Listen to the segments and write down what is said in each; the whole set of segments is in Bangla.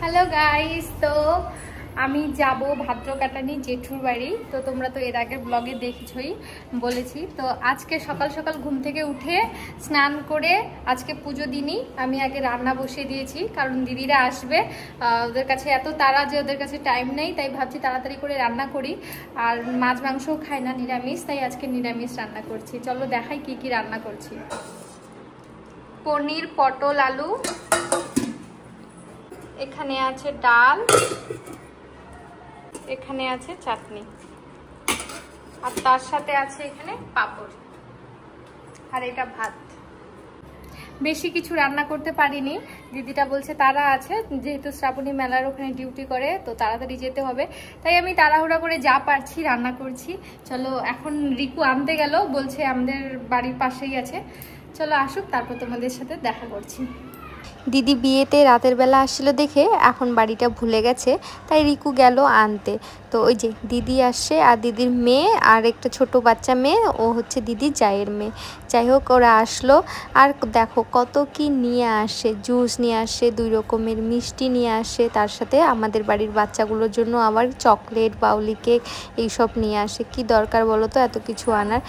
হ্যালো গাইস, তো আমি যাব ভাদ্রকাটানি জেঠুর বাড়ি। তো তোমরা তো এর আগের ব্লগে দেখেছই, বলেছি। তো আজকে সকাল সকাল ঘুম থেকে উঠে স্নান করে আজকে পুজো দিনই আমি আগে রান্না বসিয়ে দিয়েছি, কারণ দিদিরা আসবে। ওদের কাছে এত তাড়া যে ওদের কাছে টাইম নেই, তাই ভাবছি তাড়াতাড়ি করে রান্না করি। আর মাছ মাংসও খাই না, নিরামিষ, তাই আজকে নিরামিষ রান্না করছি। চলো দেখাই কি কি রান্না করছি। পনির, পটল, আলু, এখানে আছে ডাল, এখানে আছে চাটনি, আর তার সাথে আছে এখানে পাঁপড়, আর এটা ভাত। বেশি কিছু রান্না করতে পারিনি, দিদিটা বলছে তারা আছে, যেহেতু শ্রাবণী মেলার ওখানে ডিউটি করে, তো তাড়াতাড়ি যেতে হবে, তাই আমি তাড়াহুড়া করে যা পারছি রান্না করছি। চলো, এখন রিকু আনতে গেল, বলছে আমাদের বাড়ির পাশেই আছে, চলো আসুক, তারপর তোমাদের সাথে দেখা করছি। দিদি বিয়েতে রাতের বেলা আসছিল দেখে এখন বাড়িটা ভুলে গেছে, তাই রিকু গেল আনতে। তো ওই যে দিদি আসছে, আর দিদির মেয়ে আর একটা ছোট বাচ্চা মেয়ে, ও হচ্ছে দিদির জায়ের মেয়ে। যাই হোক, ওরা আসলো, আর দেখো কত কি নিয়ে আসে, জুস নিয়ে আসে, 2 রকমের মিষ্টি নিয়ে আসে, তার সাথে আমাদের বাড়ির বাচ্চাগুলোর জন্য আবার চকলেট, বাউলি কেক এইসব নিয়ে আসে। কি দরকার বলো তো এত কিছু আনার।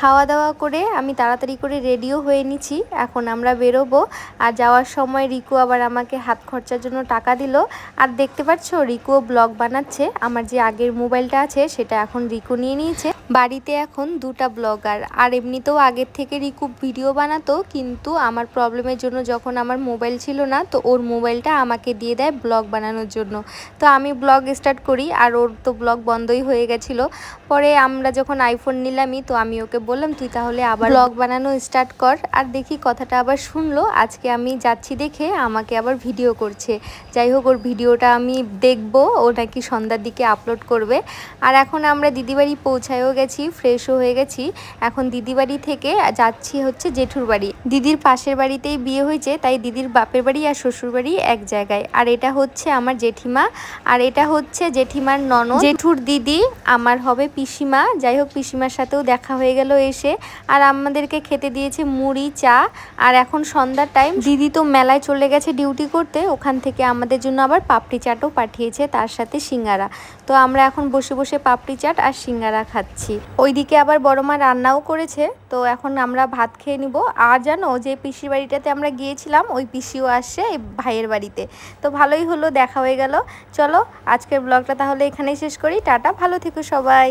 খাওয়া দাওয়া করে আমি তাড়াতাড়ি করে রেডিও হয়ে নিচ্ছি, এখন আমরা বেরোবো। আর যাওয়ার সময় রিকু আবার আমাকে হাত খরচার জন্য টাকা দিল। আর দেখতে পাচ্ছ রিকুও ব্লগ বানাচ্ছে। আমার যে আগের মোবাইলটা আছে সেটা এখন রিকু নিয়ে নিয়েছে। বাড়িতে এখন 2টা ব্লগার। আর এমনিতেও আগের থেকে রিকু ভিডিও বানাতো, কিন্তু আমার প্রবলেমের জন্য যখন আমার মোবাইল ছিল না, তো ওর মোবাইলটা আমাকে দিয়ে দেয় ব্লগ বানানোর জন্য। তো আমি ব্লগ স্টার্ট করি, আর ওর তো ব্লগ বন্ধই হয়ে গেছিলো। পরে আমরা যখন আইফোন নিলামই, তো আমি ওকে বললাম তুই তাহলে আবার ব্লগ বানানো স্টার্ট কর। আর দেখি কথাটা আবার শুনলো, আজকে আমি যাচ্ছি দেখে আমাকে আবার ভিডিও করছে। যাই হোক, ওর ভিডিওটা আমি দেখবো, ও নাকি সন্ধ্যার দিকে আপলোড করবে। আর এখন আমরা দিদিবাড়ি পৌঁছায়ও গেছি, ফ্রেশও হয়ে গেছি। এখন দিদিবাড়ি থেকে যাচ্ছি হচ্ছে জেঠুর বাড়ি। দিদির পাশের বাড়িতেই বিয়ে হয়েছে, তাই দিদির বাপের বাড়ি আর শ্বশুর বাড়ি এক জায়গায়। আর এটা হচ্ছে আমার জেঠিমা, আর এটা হচ্ছে জেঠিমার ননদ, জেঠুর দিদি আমার হবে পিসিমা। যাই হোক, পিসিমার সাথেও দেখা হয়ে গেল এসে। আর আমাদেরকে খেতে দিয়েছে মুড়ি, চা। আর এখন সন্ধ্যার টাইম, দিদি তো মেলায় চলে গেছে ডিউটি করতে, ওখান থেকে আমাদের জন্য আবার পাপড়ি চাটও পাঠিয়েছে, তার সাথে সিঙ্গারা। তো আমরা এখন বসে বসে পাপড়ি চাট আর সিঙ্গারা খাচ্ছি। ওইদিকে আবার বড় মা রান্নাও করেছে। তো এখন আমরা ভাত খেয়ে নিব। আর জানো, যে পিসির বাড়িটাতে আমরা গিয়েছিলাম, ওই পিসিও আসছে এই ভাইয়ের বাড়িতে। তো ভালোই হলো, দেখা হয়ে গেল। চলো আজকের ব্লগটা তাহলে এখানেই শেষ করি। টাটা, ভালো থেকো সবাই।